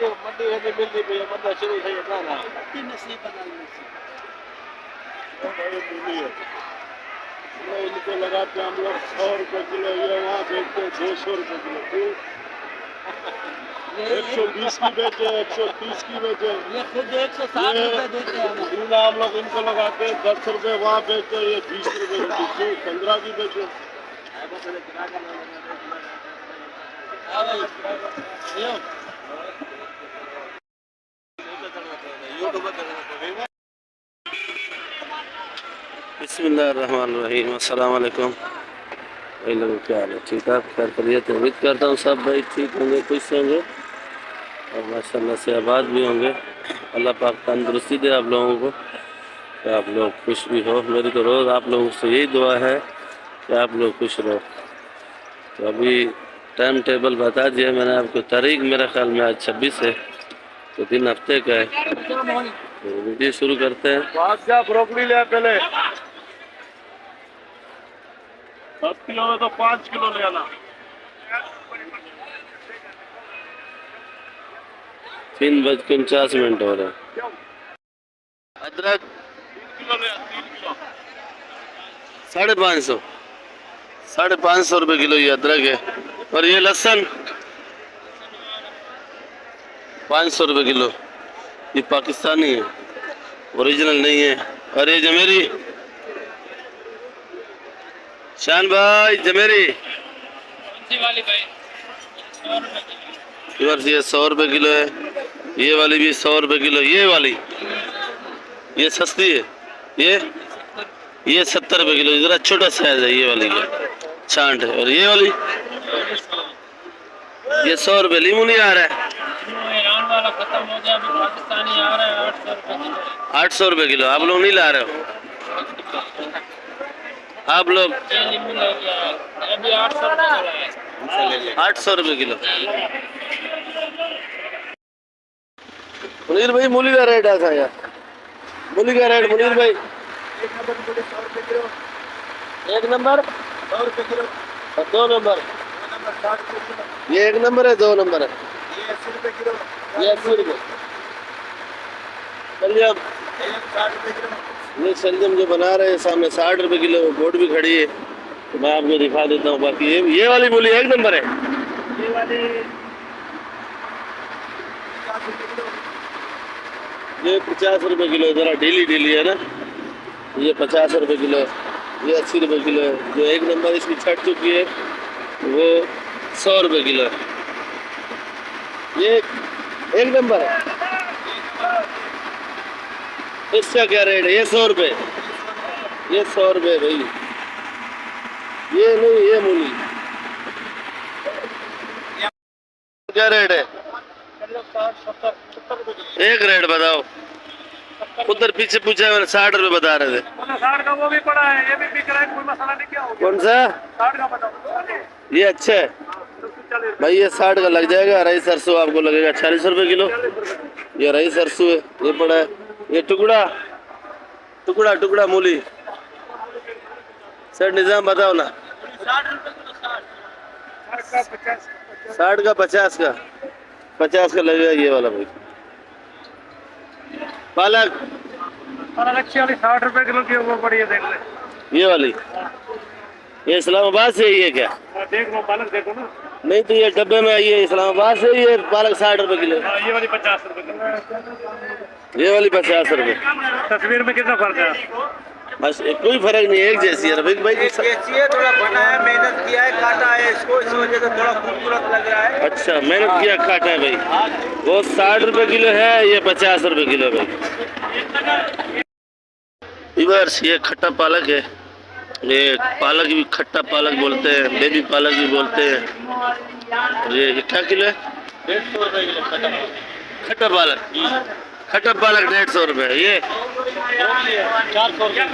मंडी है मिलती भी मतलब शुरू से इतना ना इनको लगाते हम लोग 100 रुपए किलो, ये वहाँ बेचते हैं 200 रुपए किलो। फिर 120 की बेचे, 130 की बेचे, ये खुद 160 रुपए देते हैं। हम लोग इनको लगाते हैं 10 रुपए, वहाँ बेचते ये 20 रुपए, 15 की बेचे। बिस्मिल्लाहिर्रहमानिर्रहीम। अस्सलाम वालेकुम भाई लोगों, क्या हाल है? ठीक है, खैर खैरियत है। उम्मीद करता हूँ सब भाई ठीक होंगे, खुश होंगे और माशाल्लाह से आबाद भी होंगे। अल्लाह पाक तंदुरुस्ती दे आप लोगों को, कि आप लोग खुश भी हो। मेरी तो रोज़ आप लोगों से यही दुआ है कि आप लोग खुश रहो। तो अभी टाइम टेबल बता दिया मैंने आपको। तारीख मेरा ख्याल में आज 26 है, तो दिन हफ्ते का है। तो वीडियो शुरू करते हैं। ब्रोकली ले पहले 10 किलो में तो 5 किलो ले आना। 3:49 हो रहा है। अदरक 3 किलो ले, 3 किलो 550, 550 रुपये किलो ये अदरक है। और ये लहसुन 500 रुपये किलो। ये पाकिस्तानी है, ओरिजिनल नहीं है। और ये जमेरी, शान भाई जमेरी वाली भाई ये 100 रुपये किलो है। ये वाली भी 100 रुपये किलो। ये वाली ये सस्ती है, ये 70 रुपये किलो। जरा छोटा साइज है ये वाली का, छांट है। और ये वाली ये 100 रुपये। लीमू नहीं आ रहा है, ईरान वाला खत्म हो गया, अभी पाकिस्तानी आ रहा है 800 रुपये किलो। 800 रुपये किलो आप लोग नहीं ला रहे हो? आप लोग 800 रुपये किलो। मुनीर भाई मूली का रेट ऐसा यार, मूली का रेट मुनीर भाई। एक नंबर 100 रुपये किलो और 2 नंबर, ये 1 नंबर है, 2 नंबर है, ये 80 रुपये किलो, ये 80 रुपये। शलजम 60 रुपये किलो। ये शलजम जो बना रहे हैं सामने 60 रुपये किलो। बोट भी खड़ी है, तो मैं आपको दिखा देता हूँ। बाकी ये वाली मूली 1 नंबर है। ये वाली 50 रुपये किलो। जरा ढीली ढीली है ना। ये 50 रुपये किलो, ये 80 रुपये किलो है। जो 1 नंबर इसकी छट चुकी है वो 100 रुपये किलो है। ये 1 नंबर है। इसका क्या रेट है? ये 100 रुपये, ये 100 रुपये भाई। ये नहीं, ये मूली क्या रेट है? एक रेट बताओ। उधर पीछे पूछा मैंने, 60 रुपये बता रहे थे। 60 का वो भी पड़ा है, ये भी बिक रहा है, कोई मसाला नहीं। क्या हो गया? कौन सा? 60 का बताओ। ये अच्छा है भाई, ये 60 का लग जाएगा। राई सरसों आपको लगेगा 40 रुपये किलो। ये राई सरसों है, ये पड़ा है। ये टुकड़ा टुकड़ा टुकड़ा मूली। सर निजाम बताओ ना। 60 का 50 का 50 का लगेगा ये वाला भाई। पालक 60 रुपए किलो की वो पड़ी है, देख ले। ये वाली ये इस्लामाबाद से ही है क्या? देख लो पालक, देखो ना। नहीं तो ये डब्बे में आई है इस्लामाबाद से। ये पालक 60 रुपए किलो। ये वाली 50 रुपए किलो। ये वाली 50 रुपए। तस्वीर में कितना फर्क है? बस कोई फर्क नहीं है, एक जैसी है रफीक भाई। थोड़ा बना है, मेहनत किया है, काटा है इसको, इस वजह से थोड़ा खूबसूरत लग रहा है। अच्छा, मेहनत किया काटा है भाई। वो 60 रुपए किलो है, ये 50 रुपए किलो भाई। इवर्स ये खट्टा पालक है। ये पालक भी खट्टा पालक बोलते हैं, बेबी पालक भी बोलते हैं। और ये क्या किलो है? 150 रुपए किलो खट्टा पालक। खट्टा पालक 150 रुपये। ये 400 रुपये।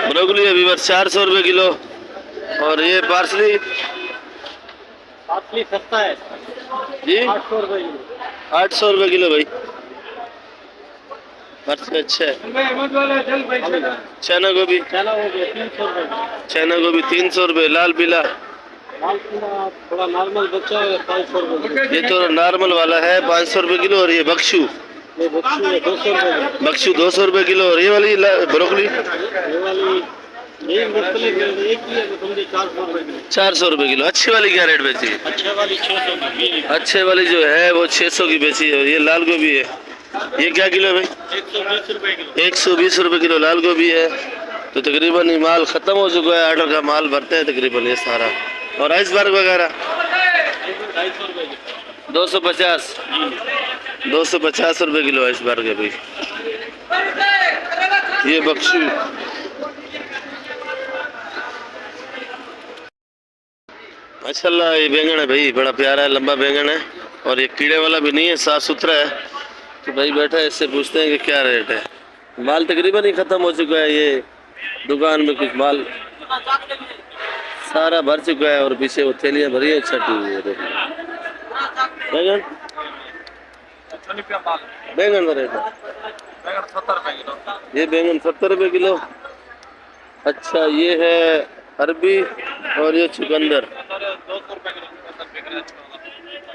ब्रोकली अभी बस 400 रुपये किलो। और ये पार्सली सस्ता है जी, 800 रुपये किलो। 800 रुपये किलो भाई। अच्छा है। चना गोभी 300 रुपये। चना गोभी 300 रुपये। लाल पीला थोड़ा नॉर्मल बच्चा है 500 रुपये। ये तो नॉर्मल वाला है 500 रुपये किलो। और ये बक्शू, ये बक्शू है 200 रुपये। बक्शू 200 रुपये किलो। और ये वाली ब्रोकली, ये वाली ये मुख्तलिफ एक ही है, तो 400 रुपये किलो। 400 रुपये किलो। अच्छी वाली क्या रेट बेची है? अच्छे वाली 600 की। अच्छे वाली जो है वो 600 की बेची है। ये लाल गोभी है, ये क्या किलो है भाई? 120 रुपये किलो। 120 रुपये किलो लाल गोभी है। तो तकरीबन ये माल ख़त्म हो चुका है, ऑर्डर का माल भरते हैं तकरीबन ये सारा। और आइसबर्ग वगैरह 250 250 रुपये किलो आइसबर्ग है भाई। ये बक्शू, माशाल्लाह ये बैंगन है भाई, बड़ा प्यारा है, लंबा बैंगन है। और ये कीड़े वाला भी नहीं है, साफ सुथरा है। तो भाई बैठा है, इससे पूछते हैं कि क्या रेट है। माल तकरीबन ही ख़त्म हो चुका है। ये दुकान में कुछ माल सारा भर चुका है और पीछे वो थैलियाँ भरी है, छटी हुई है। देखो बैंगन, बैंगन का रेट है 70 रुपये किलो। ये बैंगन 70 रुपये किलो। अच्छा ये है अरबी और ये चुकंदर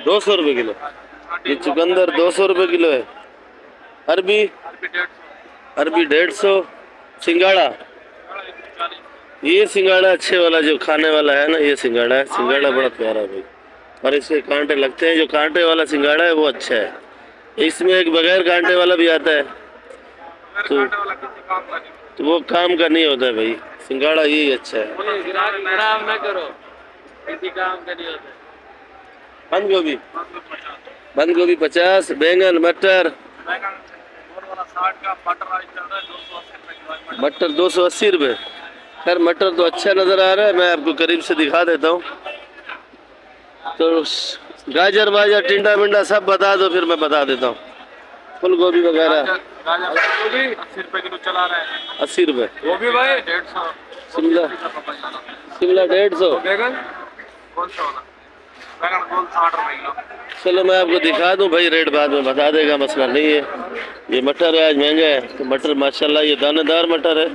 200 रुपये किलो। ये चुकंदर 200 रुपये किलो है। अरबी 150। सिंगाड़ा, ये सिंगाड़ा अच्छे वाला जो खाने वाला है ना, ये सिंगाड़ा है। सिंगाड़ा बड़ा प्यारा है भाई, और इसके कांटे लगते हैं। जो कांटे वाला सिंगाड़ा है वो अच्छा है। इसमें एक बगैर कांटे वाला भी आता है, तो वो काम का नहीं होता है भाई। सिंगाड़ा यही अच्छा है। बंद गोभी, बंद गोभी 50। बैंगन, मटर, मटर 280 रुपये। खैर मटर तो अच्छा नज़र आ रहा है, मैं आपको करीब से दिखा देता हूँ। तो गाजर वाजर टिंडा मिंडा सब बता दो, फिर मैं बता देता हूँ। फूल गोभी वगैरह 80 रुपये किलो चला रहा है। 80 रुपये गोभी भाई, 150। शिमला, शिमला 150। बैगन कौन सा वाला? बैगन गोल 60 रुपये किलो। चलो मैं आपको दिखा दूं भाई, रेट बाद में बता देगा, मसला नहीं है। ये मटर है, आज महंगा है। तो मटर माशाल्लाह ये दानेदार मटर है।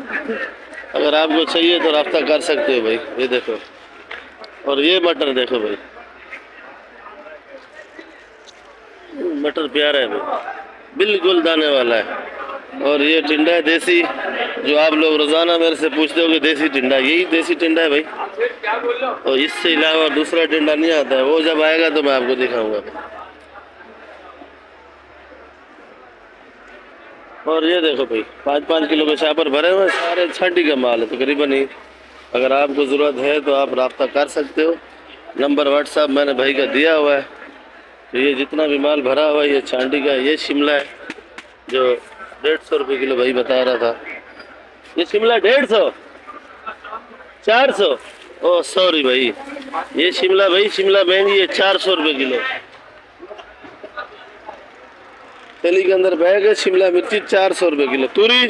अगर आपको चाहिए तो रब्ता कर सकते हो भाई। ये देखो, और ये मटर देखो भाई, मटर प्यारा है भाई, बिल्कुल दाने वाला है। और ये टिंडा है देसी, जो आप लोग रोज़ाना मेरे से पूछते हो कि देसी टिंडा, यही देसी टिंडा है भाई। और इससे अलावा दूसरा टिंडा नहीं आता है, वो जब आएगा तो मैं आपको दिखाऊंगा। और ये देखो भाई 5-5 किलो के शापर भरे हुए, सारे छांटी का माल है तकरीबन ही। अगर आपको ज़रूरत है तो आप रब्ता कर सकते हो। नंबर व्हाट्सएप मैंने भाई का दिया हुआ है। तो ये जितना भी माल भरा हुआ है ये छांटी का। ये शिमला है जो 150 रुपये किलो भाई बता रहा था। ये शिमला 150, 400। ओह सॉरी भाई, ये शिमला भाई, शिमला महंगी है 400 रुपये किलो। थैली के अंदर बैग है। शिमला मिर्ची 400 रुपये किलो। तूरी,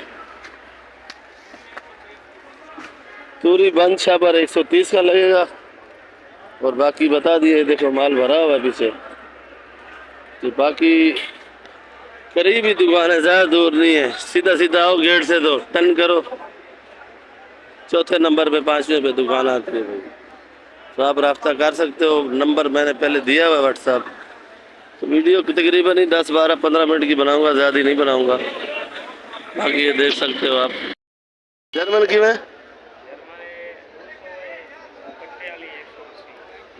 तूरी बंद छापर 130 का लगेगा। और बाकी बता दिए, देखो माल भरा हुआ है पीछे। तो बाकी करीबी दुकान है, ज़्यादा दूर नहीं है। सीधा सीधा आओ गेट से, तो टर्न करो, चौथे नंबर पे 5वें पे दुकान आती है भाई। तो आप रब्ता कर सकते हो। नंबर मैंने पहले दिया हुआ है व्हाट्सएप। तो वीडियो तकरीबन ही 10, 12, 15 मिनट की बनाऊंगा, ज़्यादा नहीं बनाऊंगा। बाकी ये देख सकते हो आप। जर्मन की में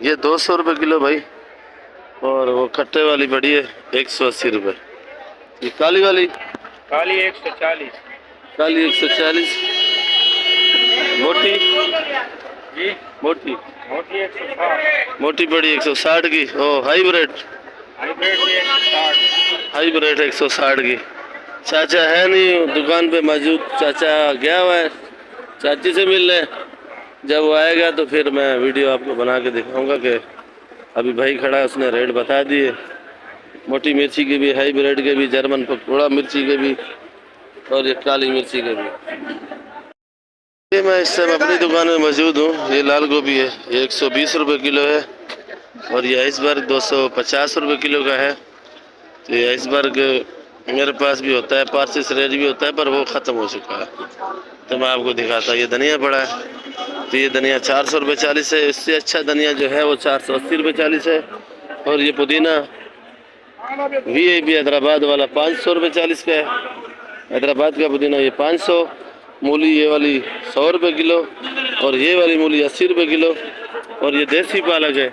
ये 200 रुपये किलो भाई। और वो खट्टे वाली बड़ी है 180 रुपये। ये काली वाली, काली 140, काली 140। मोटी जी, मोटी मोटी 160, मोटी बड़ी 160 की। ओ हाइब्रिड, हाइब्रिड 160, हाइब्रिड 160 की। चाचा है नहीं दुकान पे मौजूद, चाचा गया हुआ है चाची से मिलने। जब वो आएगा तो फिर मैं वीडियो आपको बना के दिखाऊंगा कि अभी भाई खड़ा है, उसने रेट बता दिए। मोटी मिर्ची के भी, हाइब्रिड के भी, जर्मन पकौड़ा मिर्ची के भी, और ये काली मिर्ची के भी। ये मैं इस टाइम अपनी दुकान में मौजूद हूँ। ये लाल गोभी है, ये 120 रुपये किलो है। और ये आइसबर्ग 250 रुपये किलो का है। तो ये आइसबर्ग मेरे पास भी होता है, पार्सिस रेज भी होता है, पर वो ख़त्म हो चुका है। तो मैं आपको दिखाता, ये धनिया पड़ा है, तो ये धनिया 400 रुपये 40 है। इससे अच्छा धनिया जो है वो 480 रुपये 40 है। और ये पुदीना VIP हैदराबाद वाला 500 रुपये 40 का है। हैदराबाद का पुदीना ये 500। मूली ये वाली 100 रुपये किलो और ये वाली मूली 80 रुपये किलो। और ये देसी पालक है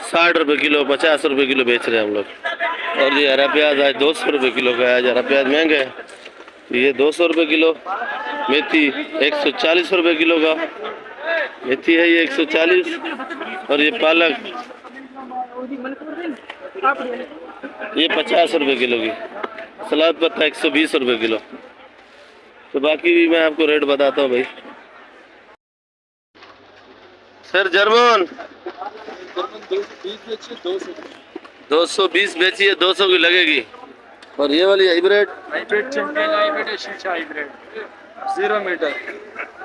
60 रुपये किलो 50 रुपये किलो बेच रहे हैं हम लोग। और ये हरा प्याज आज 200 रुपये किलो का है। आज हरा प्याज महंगा है, ये 200 रुपये किलो। मेथी 140 रुपये किलो का मेथी है ये 140। और ये पालक ये 50 रुपये किलो की। सलाद पत्ता 120 रुपये किलो। तो बाकी भी मैं आपको रेट बताता हूँ भाई। सर जर्मन 220 बेची है, 200 की लगेगी। और ये वाली हाइब्रिड 0 मीटर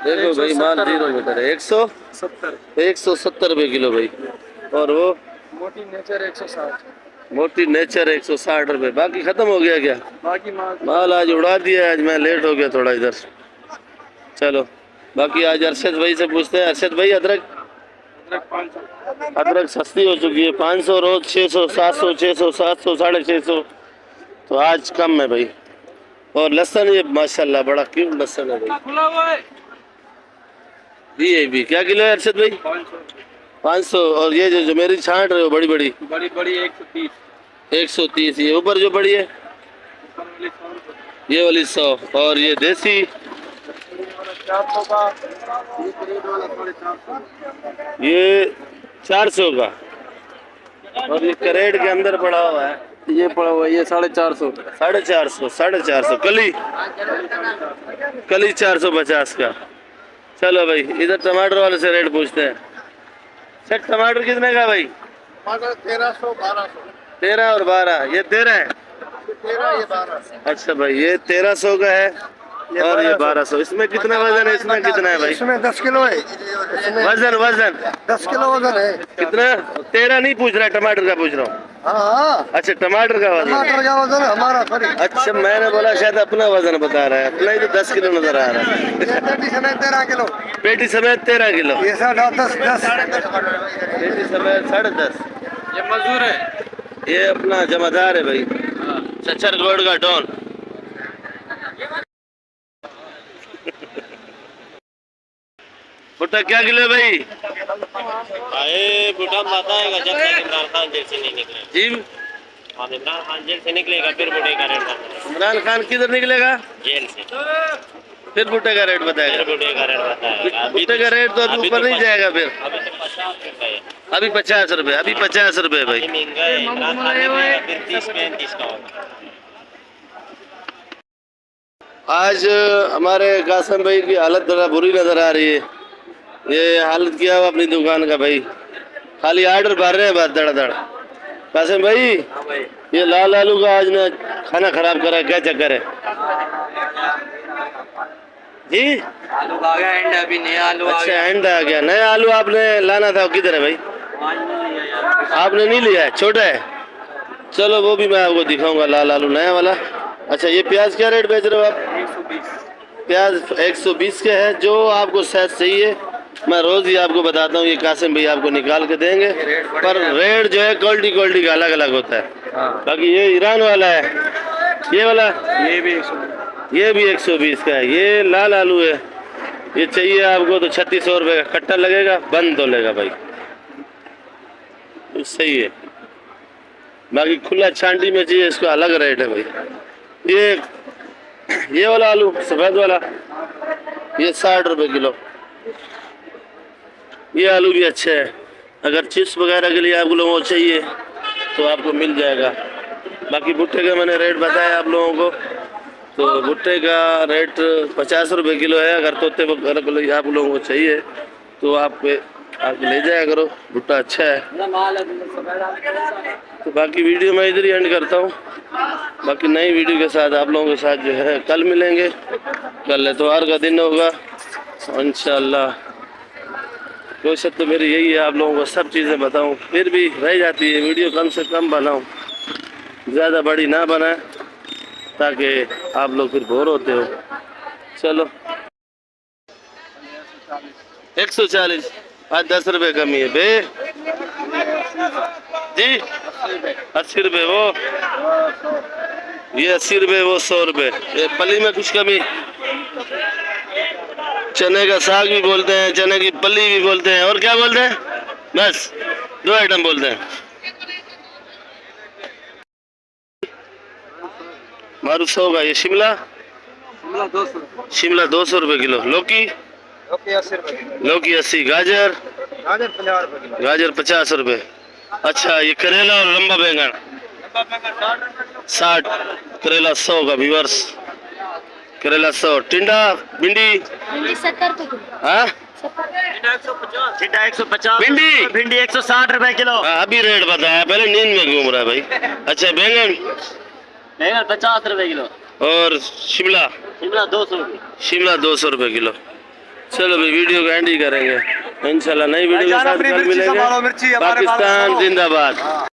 देखो भाई, माल 0 मीटर है 170 रुपये किलो भाई। और वो मोटी नेचर 160। मोटी नेचर 160 रुपये। बाकी खत्म हो गया क्या? बाकी माल आज उड़ा दिया। आज मैं लेट हो गया थोड़ा इधर। चलो बाकी आज अरशद भाई से पूछते हैं। अरशद भाई अदरक सस्ती हो चुकी है 500, रोज 600 700 600 700 650। तो आज कम है भाई। और लहसुन ये माशाल्लाह बड़ा क्यूट लहसुन है भाई। VIP क्या किलो है अरशद भाई? 500। और ये जो मेरी छांट रहे हो बड़ी 130। ये ऊपर जो बड़ी है ये वाली 100। और ये देसी ये 400 का। और ये करेट के अंदर पड़ा हुआ है, ये पड़ा हुआ है ये 450। 450 कली 450 का। चलो भाई इधर टमाटर वाले से रेट पूछते हैं। सर टमाटर कितने का भाई? 1300 1200। 13 और 12। ये 13 है। 13 ये 12। अच्छा भाई ये 1300 का है और ये 1200। इसमें कितना वजन है? इसमें कितना है भाई? इसमें 10 किलो है। वजन 10 किलो वजन है। कितना? 13 नहीं पूछ रहा, टमाटर का पूछ रहा हूँ। हाँ अच्छा टमाटर का वजन। टमाटर का वजन हमारा सॉरी। अच्छा मैंने बोला शायद अपना वजन बता रहा है। अपना ही तो 10 किलो नजर आ रहा है। पेटी समेत 13 किलो। पेटी समेत 13 किलो। ये 10 पेटी समेत 10.5। ये मजदूर है। ये अपना जमादार है भाई, चचर गोड़ का डॉन। भुट्टा क्या किलो है भाई? भुट्टा बताएगा जब तक इमरान खान जेल से नहीं निकलेगा। जी इमरान खान जेल से निकलेगा फिर भुट्टे का रेट बताएगा। इमरान खान किधर निकलेगा? जेल से फिर भुट्टे का रेट बताएगा। भुट्टे का रेट बताएगा। भुट्टे का रेट तो अभी ऊपर नहीं जाएगा फिर। अभी तो 50 रुपए है। अभी 50 रुपए। अभी 50 रुपए भाई। महंगा है। इमरान खान निकलेगा फिर 30-35 का होगा। आज हमारे कासिम भाई की हालत थोड़ा बुरी नजर आ रही है। ये हालत किया हुआ अपनी दुकान का भाई, खाली आर्डर भर रहे हैं बस धड़। कासिम भाई ये लाल आलू का आज ने खाना खराब करा, क्या चक्कर है जी? आलू आ गया एंड अभी नया आलू अच्छा एंड आ गया। नया आलू आपने लाना था, किधर है भाई? आपने नहीं लिया है, छोटा है। चलो वो भी मैं आपको दिखाऊंगा लाल आलू नया वाला। अच्छा ये प्याज क्या रेट बेच रहे हो आप? 120। प्याज 120 के है। जो आपको साइज चाहिए मैं रोज ही आपको बताता हूँ। ये कासिम भाई आपको निकाल के देंगे, पर रेट जो है क्वालिटी का अलग अलग होता है। बाकी ये ईरान वाला है, ये वाला ये भी 120 का है। ये लाल आलू है, ये चाहिए आपको तो 3600 रुपये का कट्टा लगेगा, बंद तोलेगा भाई, तो सही है। बाकी खुला छांटी में चाहिए इसका अलग रेट है भाई। ये वाला आलू सफ़ेद वाला ये 60 रुपये किलो। ये आलू भी अच्छा है। अगर चिप्स वगैरह के लिए आप लोगों को चाहिए तो आपको मिल जाएगा। बाकी भुट्टे का मैंने रेट बताया आप लोगों को, तो भुट्टे का रेट 50 रुपये किलो है। अगर तोते वगैरह आप लोगों को चाहिए तो आप ले जाया करो, भुट्टा अच्छा है। तो बाकी वीडियो मैं इधर ही एंड करता हूँ। बाकी नई वीडियो के साथ आप लोगों के साथ जो है कल मिलेंगे। कल इतवार का दिन होगा इंशाअल्लाह। कोशिश तो मेरी यही है आप लोगों को सब चीज़ें बताऊं, फिर भी रह जाती है वीडियो कम से कम बनाऊं, ज़्यादा बड़ी ना बनाए ताकि आप लोग फिर बोर होते हो। चलो 140 आज 10 रुपए कमी है बे जी 80 रुपए वो ये 80 रुपए वो 100 रुपए ये पली में कुछ कमी चने का साग भी बोलते हैं चने की पली भी बोलते हैं और क्या बोलते हैं बस 2 आइटम बोलते हैं मारू 100 का ये शिमला 200 रुपए किलो लौकी ओके 80 रुपए किलो लौकी 80 गाजर गाजर 50 रुपए किलो गाजर 50 रुपए अच्छा ये करेला और लंबा बैंगन 60 करेला 100 का व्यूअर्स करेला 100 टिंडा भिंडी 70 रुपए किलो। हाँ चिट्टा 150 भिंडी भिंडी 160 रुपए किलो हाँ, अभी रेट बताया पहले नींद में घूम रहा है भाई अच्छा बैंगन बैंगन 50 रुपए किलो और शिमला शिमला 200 रुपए किलो चलो भाई वीडियो को एंड ही करेंगे इंशाल्लाह नई वीडियो के साथ कल मिलेंगे मिर्ची हमारे पाकिस्तान जिंदाबाद